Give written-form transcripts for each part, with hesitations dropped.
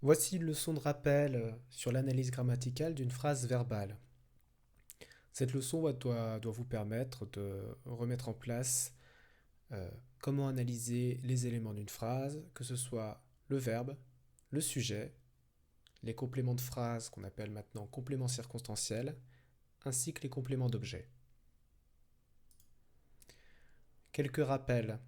Voici une leçon de rappel sur l'analyse grammaticale d'une phrase verbale. Cette leçon doit vous permettre de remettre en place euh, comment analyser les éléments d'une phrase, que ce soit le verbe, le sujet, les compléments de phrase qu'on appelle maintenant compléments circonstanciels, ainsi que les compléments d'objet. Quelques rappels.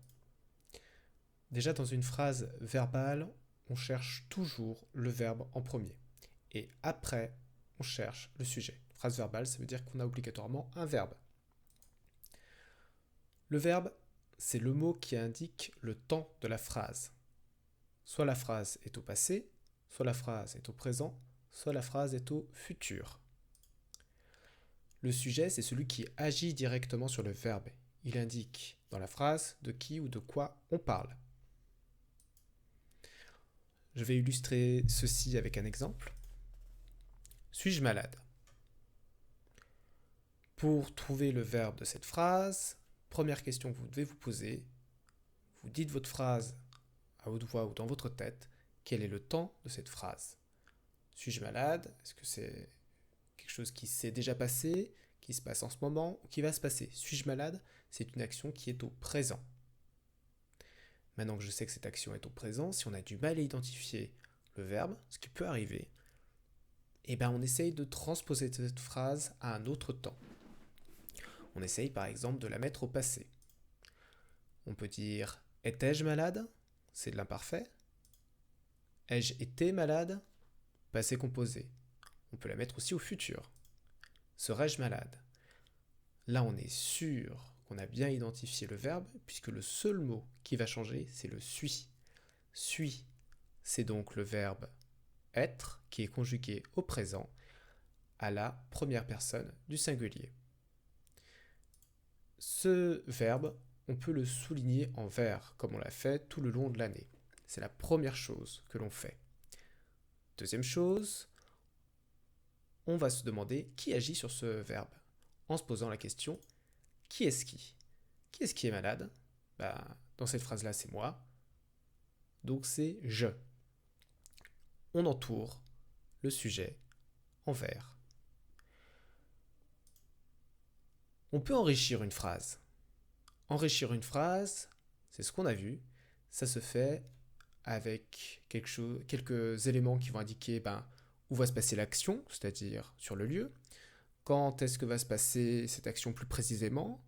Déjà dans une phrase verbale, on cherche toujours le verbe en premier. Et après, on cherche le sujet. Phrase verbale, ça veut dire qu'on a obligatoirement un verbe. Le verbe, c'est le mot qui indique le temps de la phrase. Soit la phrase est au passé, soit la phrase est au présent, soit la phrase est au futur. Le sujet, c'est celui qui agit directement sur le verbe. Il indique dans la phrase de qui ou de quoi on parle. Je vais illustrer ceci avec un exemple. Suis-je malade? Pour trouver le verbe de cette phrase, première question que vous devez vous poser, vous dites votre phrase à haute voix ou dans votre tête, quel est le temps de cette phrase? Suis-je malade? Est-ce que c'est quelque chose qui s'est déjà passé, qui se passe en ce moment, ou qui va se passer? Suis-je malade? C'est une action qui est au présent. Maintenant que je sais que cette action est au présent, si on a du mal à identifier le verbe, ce qui peut arriver, eh ben on essaye de transposer cette phrase à un autre temps. On essaye par exemple de la mettre au passé. On peut dire étais-je malade? C'est de l'imparfait. Ai-je été malade? Passé composé. On peut la mettre aussi au futur. Serais-je malade? Là, on est sûr qu'on a bien identifié le verbe, puisque le seul mot qui va changer, c'est le suis. Suis, c'est donc le verbe être, qui est conjugué au présent, à la première personne du singulier. Ce verbe, on peut le souligner en vert, comme on l'a fait tout le long de l'année. C'est la première chose que l'on fait. Deuxième chose, on va se demander qui agit sur ce verbe, en se posant la question qui est-ce qui? Qui est-ce qui est malade? Dans cette phrase-là, c'est moi, donc c'est je. On entoure le sujet en vert. On peut enrichir une phrase. Enrichir une phrase, c'est ce qu'on a vu, ça se fait avec quelques éléments qui vont indiquer où va se passer l'action, c'est-à-dire sur le lieu, quand est-ce que va se passer cette action plus précisément,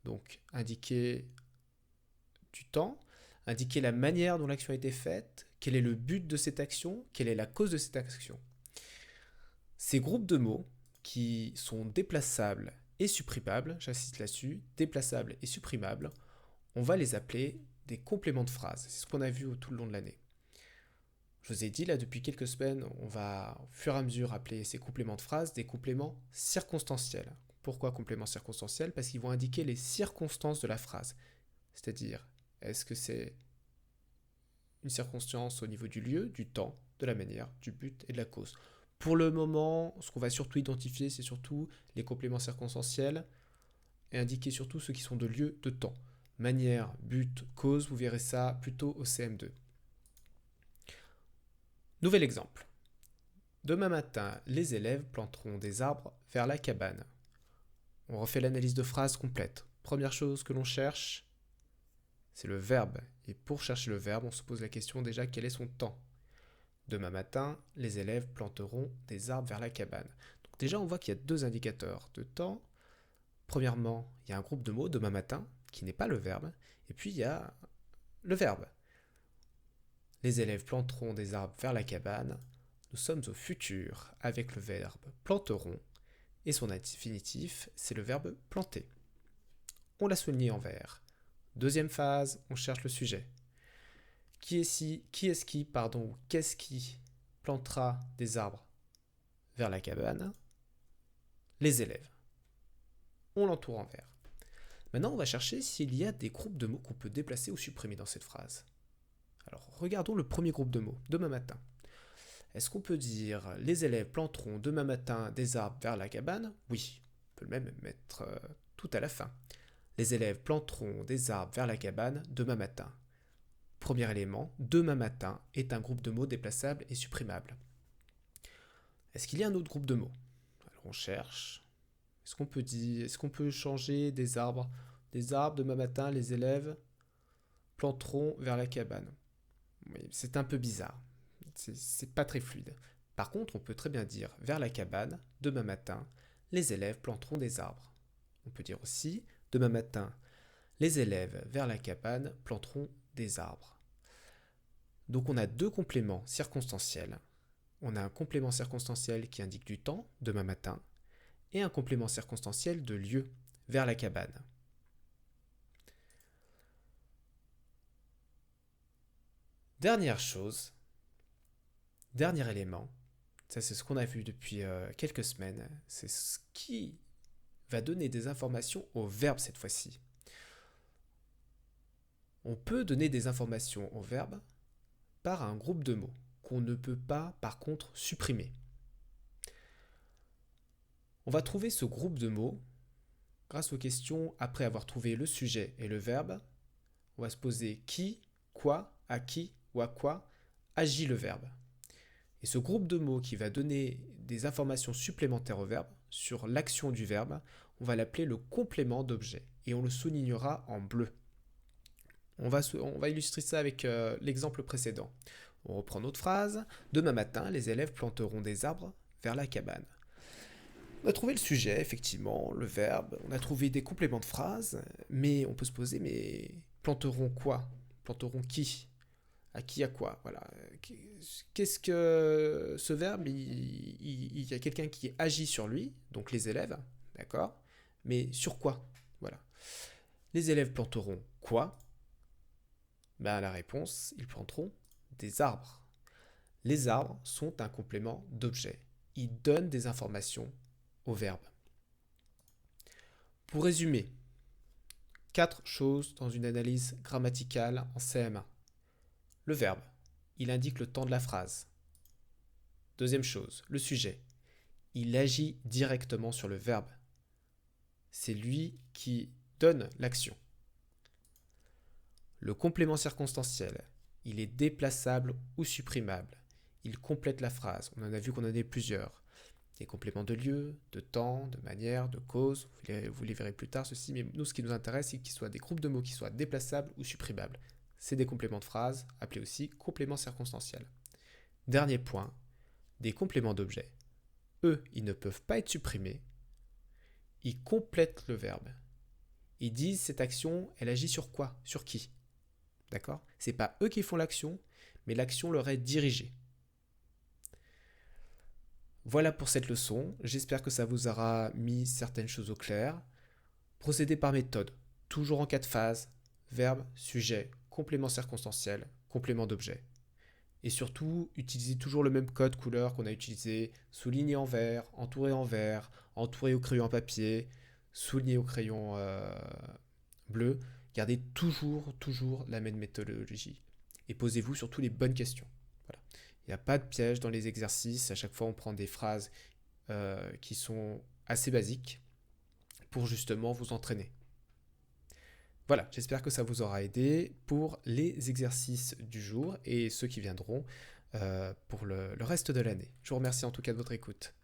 donc indiquer du temps, indiquer la manière dont l'action a été faite, quel est le but de cette action, quelle est la cause de cette action. Ces groupes de mots qui sont déplaçables et supprimables, j'insiste là-dessus, déplaçables et supprimables, on va les appeler des compléments de phrase. C'est ce qu'on a vu tout le long de l'année. Je vous ai dit là depuis quelques semaines, on va au fur et à mesure appeler ces compléments de phrase des compléments circonstanciels. Pourquoi compléments circonstanciels? Parce qu'ils vont indiquer les circonstances de la phrase. C'est-à-dire, est-ce que c'est une circonstance au niveau du lieu, du temps, de la manière, du but et de la cause. Pour le moment, ce qu'on va surtout identifier, c'est surtout les compléments circonstanciels et indiquer surtout ceux qui sont de lieu, de temps. Manière, but, cause, vous verrez ça plutôt au CM2. Nouvel exemple. Demain matin, les élèves planteront des arbres vers la cabane. On refait l'analyse de phrase complète. Première chose que l'on cherche, c'est le verbe. Et pour chercher le verbe, on se pose la question déjà quel est son temps. Demain matin, les élèves planteront des arbres vers la cabane. Donc déjà, on voit qu'il y a deux indicateurs de temps. Premièrement, il y a un groupe de mots, demain matin, qui n'est pas le verbe. Et puis, il y a le verbe. Les élèves planteront des arbres vers la cabane. Nous sommes au futur avec le verbe planteront. Et son infinitif, c'est le verbe planter. On l'a souligné en vert. Deuxième phase, on cherche le sujet. Ou qu'est-ce qui plantera des arbres vers la cabane? Les élèves. On l'entoure en vert. Maintenant, on va chercher s'il y a des groupes de mots qu'on peut déplacer ou supprimer dans cette phrase. Alors, regardons le premier groupe de mots, demain matin. Est-ce qu'on peut dire les élèves planteront demain matin des arbres vers la cabane? Oui, on peut même mettre tout à la fin. Les élèves planteront des arbres vers la cabane demain matin. premier élément, demain matin, est un groupe de mots déplaçables et supprimables. Est-ce qu'il y a un autre groupe de mots? Alors on cherche. Est-ce qu'on peut changer des arbres? Des arbres, demain matin, les élèves planteront vers la cabane. Oui, c'est un peu bizarre. C'est pas très fluide. Par contre, on peut très bien dire vers la cabane, demain matin, les élèves planteront des arbres. On peut dire aussi, demain matin, les élèves vers la cabane planteront des arbres. Donc on a deux compléments circonstanciels. On a un complément circonstanciel qui indique du temps, demain matin, et un complément circonstanciel de lieu, vers la cabane. Dernière chose, dernier élément, ça c'est ce qu'on a vu depuis quelques semaines, c'est ce qui va donner des informations au verbe cette fois-ci. On peut donner des informations au verbe par un groupe de mots qu'on ne peut pas par contre supprimer. On va trouver ce groupe de mots grâce aux questions après avoir trouvé le sujet et le verbe. On va se poser qui, quoi, à qui ou à quoi agit le verbe. Et ce groupe de mots qui va donner des informations supplémentaires au verbe sur l'action du verbe, on va l'appeler le complément d'objet et on le soulignera en bleu. On va illustrer ça avec l'exemple précédent. On reprend notre phrase. Demain matin, les élèves planteront des arbres vers la cabane. On a trouvé le sujet, effectivement, le verbe, on a trouvé des compléments de phrase, mais on peut se poser, mais planteront quoi? Planteront qui? À qui, à quoi? Voilà. Qu'est-ce que ce verbe, il y a quelqu'un qui agit sur lui, donc les élèves, d'accord? Mais sur quoi? Voilà. Les élèves planteront quoi? Ben, la réponse, ils planteront des arbres. Les arbres sont un complément d'objet. Ils donnent des informations au verbe. Pour résumer, 4 choses dans une analyse grammaticale en CM1. Le verbe, il indique le temps de la phrase. Deuxième chose, le sujet, il agit directement sur le verbe. C'est lui qui donne l'action. Le complément circonstanciel, il est déplaçable ou supprimable. Il complète la phrase. On en a vu qu'on en a plusieurs. Des compléments de lieu, de temps, de manière, de cause. Vous les verrez plus tard, ceci. Mais nous, ce qui nous intéresse, c'est qu'ils soient des groupes de mots qui soient déplaçables ou supprimables. C'est des compléments de phrase, appelés aussi compléments circonstanciels. Dernier point, des compléments d'objet. Eux, ils ne peuvent pas être supprimés. Ils complètent le verbe. Ils disent cette action, elle agit sur quoi? Sur qui? D'accord? C'est pas eux qui font l'action, mais l'action leur est dirigée. Voilà pour cette leçon. J'espère que ça vous aura mis certaines choses au clair. Procédez par méthode, toujours en 4 phases, verbe, sujet, complément circonstanciel, complément d'objet. Et surtout, utilisez toujours le même code couleur qu'on a utilisé, souligné en vert, entouré au crayon papier, souligné au crayon bleu. Gardez toujours la même méthodologie. Et posez-vous surtout les bonnes questions. Voilà. Il n'y a pas de piège dans les exercices. À chaque fois, on prend des phrases qui sont assez basiques pour justement vous entraîner. Voilà, j'espère que ça vous aura aidé pour les exercices du jour et ceux qui viendront pour le reste de l'année. Je vous remercie en tout cas de votre écoute.